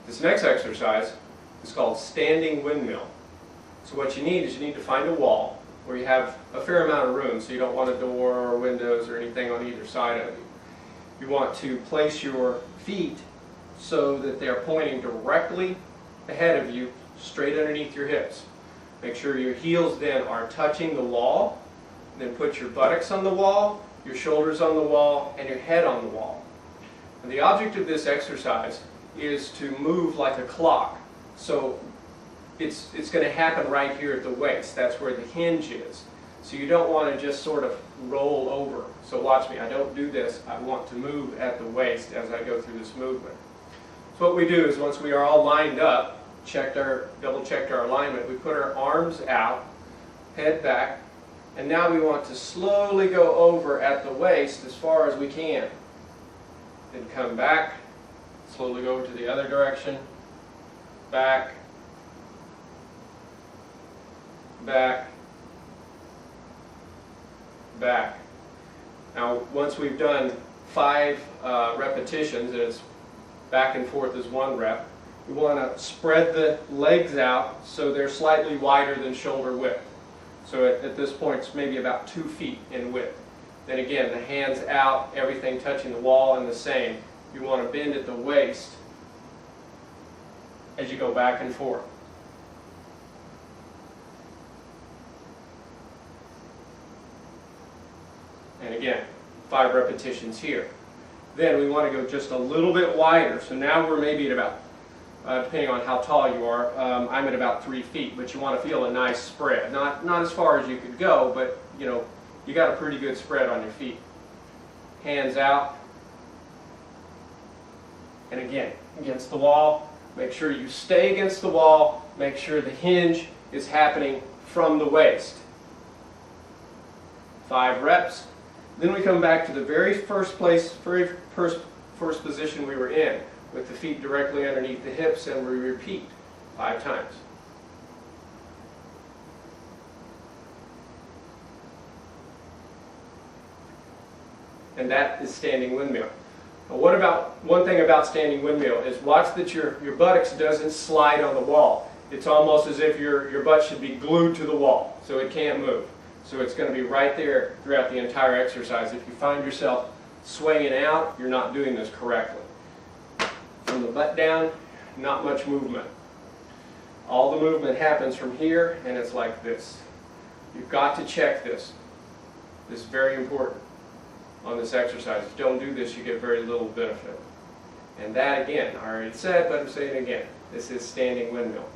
This next exercise is called standing windmill. So what you need is you need to find a wall where you have a fair amount of room, so you don't want a door or windows or anything on either side of you. You want to place your feet so that they're pointing directly ahead of you, straight underneath your hips. Make sure your heels then are touching the wall. Then put your buttocks on the wall, your shoulders on the wall, and your head on the wall. And the object of this exercise is to move like a clock. So it's going to happen right here at the waist. That's where the hinge is. So you don't want to just sort of roll over. So watch me. I don't do this. I want to move at the waist as I go through this movement. So what we do is once we are all lined up, double-checked our alignment, we put our arms out, head back, and now we want to slowly go over at the waist as far as we can. Then come back, slowly go over to the other direction, back, back, back. Now once we've done 5 repetitions, and it's back and forth as 1 rep, we want to spread the legs out so they're slightly wider than shoulder width. So at this point it's maybe about 2 feet in width. Then again, the hands out, everything touching the wall, and the same. You want to bend at the waist as you go back and forth. And again, 5 repetitions here. Then we want to go just a little bit wider. So now we're maybe at about, depending on how tall you are, I'm at about 3 feet, but you want to feel a nice spread. Not as far as you could go, but you know, you got a pretty good spread on your feet. Hands out. And again, against the wall. Make sure you stay against the wall. Make sure the hinge is happening from the waist. 5 reps. Then we come back to the very first position we were in, with the feet directly underneath the hips, and we repeat 5 times. And that is standing windmill. Now one thing about standing windmill is watch that your buttocks doesn't slide on the wall. It's almost as if your butt should be glued to the wall, so it can't move. So it's going to be right there throughout the entire exercise. If you find yourself swaying out, you're not doing this correctly. From the butt down, not much movement. All the movement happens from here, and it's like this. You've got to check this. This is very important on this exercise. If you don't do this, you get very little benefit. And that, again, I already said, but I'm saying it again. This is standing windmill.